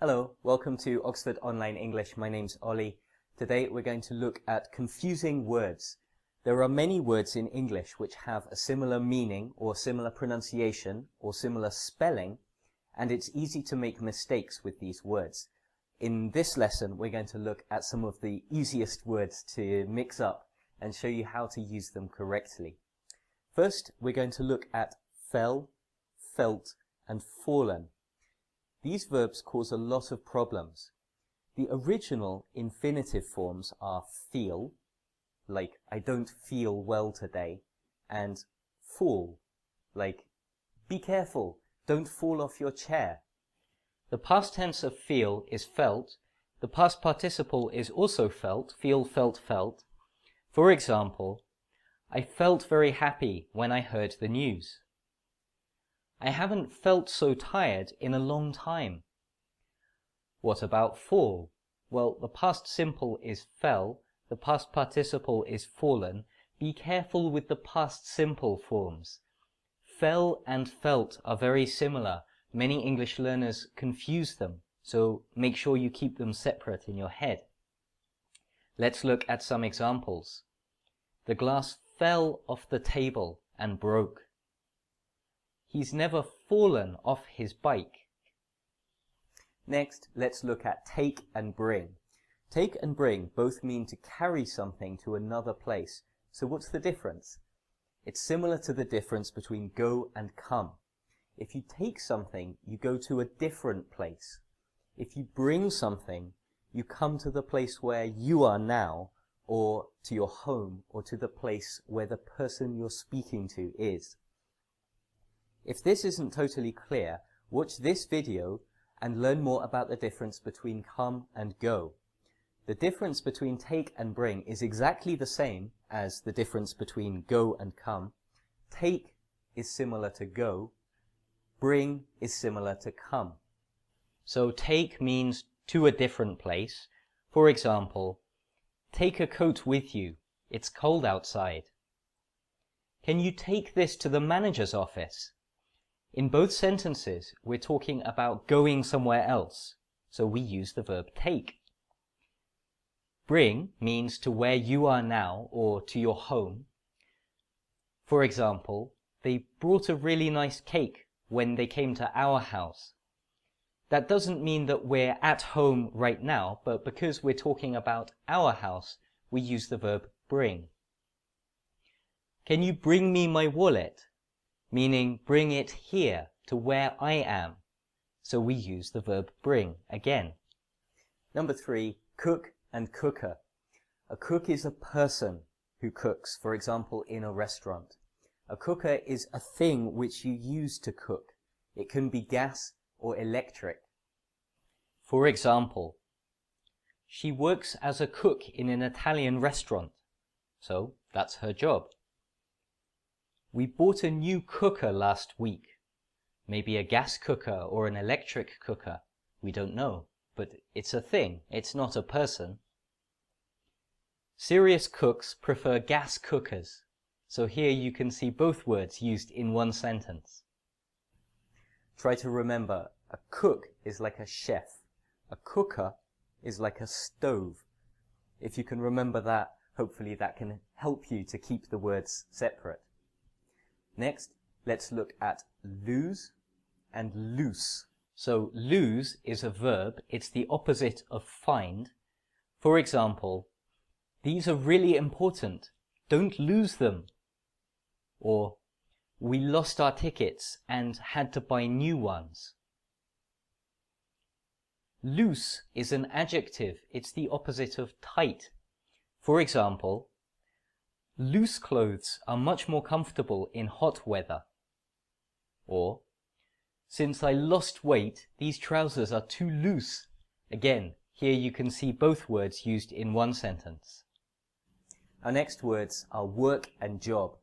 Hello, welcome to Oxford Online English. My name's Ollie. Today we're going to look at confusing words. There are many words in English which have a similar meaning or similar pronunciation or similar spelling, and it's easy to make mistakes with these words. In this lesson we're going to look at some of the easiest words to mix up and show you how to use them correctly. First, we're going to look at fell, felt and fallen. These verbs cause a lot of problems. The original infinitive forms are feel, like I don't feel well today, and fall, like be careful, don't fall off your chair. The past tense of feel is felt. The past participle is also felt, feel, felt, felt. For example, I felt very happy when I heard the news. I haven't felt so tired in a long time. What about fall? Well, the past simple is fell, the past participle is fallen. Be careful with the past simple forms. Fell and felt are very similar. Many English learners confuse them, so make sure you keep them separate in your head. Let's look at some examples. The glass fell off the table and broke. He's never fallen off his bike. Next, let's look at take and bring. Take and bring both mean to carry something to another place. So what's the difference? It's similar to the difference between go and come. If you take something, you go to a different place. If you bring something, you come to the place where you are now, or to your home, or to the place where the person you're speaking to is. If this isn't totally clear, watch this video and learn more about the difference between come and go. The difference between take and bring is exactly the same as the difference between go and come. Take is similar to go, bring is similar to come. So take means to a different place. For example, take a coat with you. It's cold outside. Can you take this to the manager's office? In both sentences, we're talking about going somewhere else, so we use the verb take. Bring means to where you are now or to your home. For example, they brought a really nice cake when they came to our house. That doesn't mean that we're at home right now, but because we're talking about our house, we use the verb bring. Can you bring me my wallet? Meaning bring it here to where I am. So we use the verb bring again. Number 3, cook and cooker. A cook is a person who cooks, for example, in a restaurant. A cooker is a thing which you use to cook. It can be gas or electric. For example, she works as a cook in an Italian restaurant. So that's her job. We bought a new cooker last week. Maybe a gas cooker or an electric cooker. We don't know, but it's a thing. It's not a person. Serious cooks prefer gas cookers. So here you can see both words used in one sentence. Try to remember, a cook is like a chef. A cooker is like a stove. If you can remember that, hopefully that can help you to keep the words separate. Next, let's look at lose and loose. So lose is a verb. It's the opposite of find. For example, these are really important. Don't lose them. Or, we lost our tickets and had to buy new ones. Loose is an adjective. It's the opposite of tight. For example, loose clothes are much more comfortable in hot weather. Or, since I lost weight, these trousers are too loose. Again, here you can see both words used in one sentence. Our next words are work and job.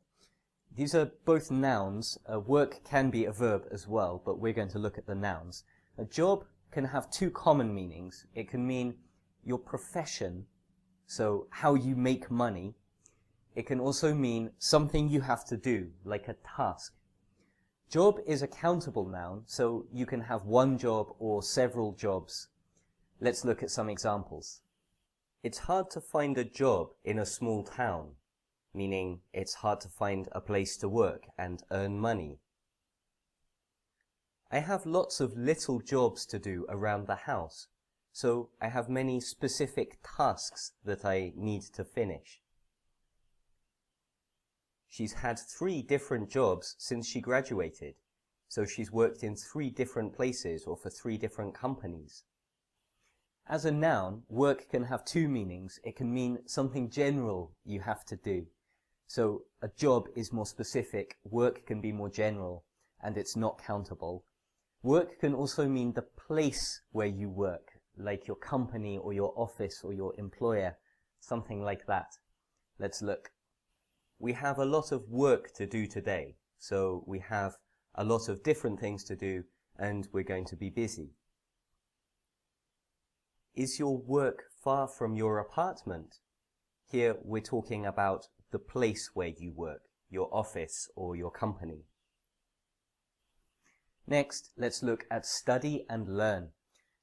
These are both nouns. Work can be a verb as well, but we're going to look at the nouns. A job can have two common meanings. It can mean your profession, so how you make money. It can also mean something you have to do, like a task. Job is a countable noun, so you can have one job or several jobs. Let's look at some examples. It's hard to find a job in a small town, meaning it's hard to find a place to work and earn money. I have lots of little jobs to do around the house, so I have many specific tasks that I need to finish. She's had 3 different jobs since she graduated, so she's worked in 3 different places or for 3 different companies. As a noun, work can have 2 meanings. It can mean something general you have to do. So a job is more specific, work can be more general, and it's not countable. Work can also mean the place where you work, like your company or your office or your employer, something like that. Let's look. We have a lot of work to do today, so we have a lot of different things to do and we're going to be busy. Is your work far from your apartment? Here we're talking about the place where you work, your office or your company. Next, let's look at study and learn.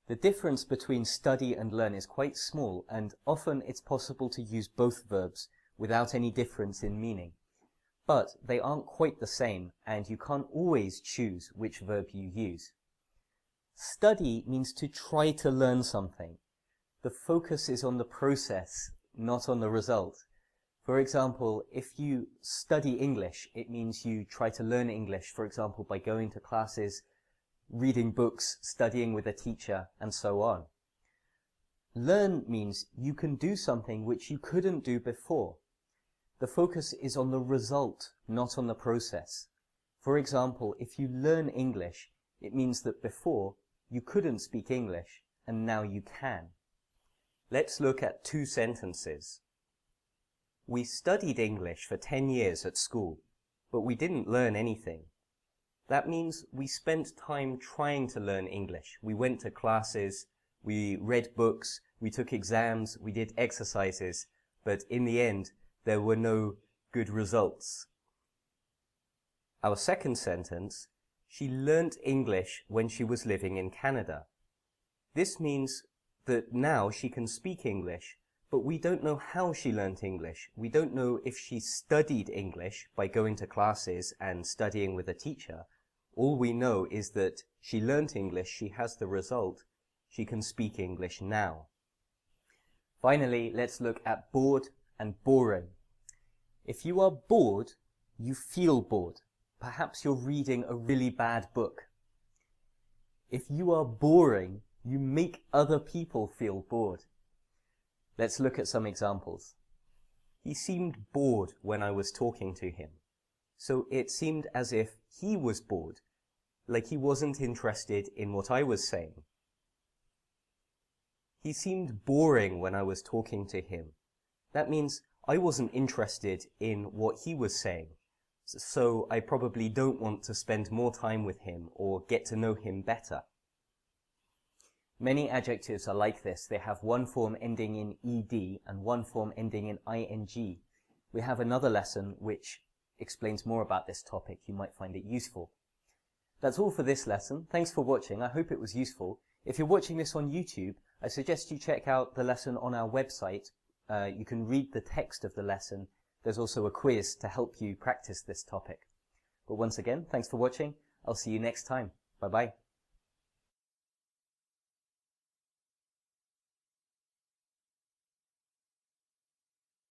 The difference between study and learn is quite small, and often it's possible to use both verbs without any difference in meaning. But they aren't quite the same, and you can't always choose which verb you use. Study means to try to learn something. The focus is on the process, not on the result. For example, if you study English, it means you try to learn English, for example, by going to classes, reading books, studying with a teacher, and so on. Learn means you can do something which you couldn't do before. The focus is on the result, not on the process. For example, if you learn English, it means that before you couldn't speak English, and now you can. Let's look at 2 sentences. We studied English for 10 years at school, but we didn't learn anything. That means we spent time trying to learn English. We went to classes, we read books, we took exams, we did exercises, but in the end, there were no good results. Our second sentence, she learnt English when she was living in Canada. This means that now she can speak English, but we don't know how she learnt English. We don't know if she studied English by going to classes and studying with a teacher. All we know is that she learnt English, she has the result, she can speak English now. Finally, let's look at bored and boring. If you are bored, you feel bored. Perhaps you're reading a really bad book. If you are boring, you make other people feel bored. Let's look at some examples. He seemed bored when I was talking to him. So it seemed as if he was bored, like he wasn't interested in what I was saying. He seemed boring when I was talking to him. That means I wasn't interested in what he was saying, so I probably don't want to spend more time with him or get to know him better. Many adjectives are like this. They have one form ending in ed and one form ending in ing. We have another lesson which explains more about this topic. You might find it useful. That's all for this lesson. Thanks for watching. I hope it was useful. If you're watching this on YouTube, I suggest you check out the lesson on our website. You can read the text of the lesson. There's also a quiz to help you practice this topic. But once again, thanks for watching. I'll see you next time. Bye-bye.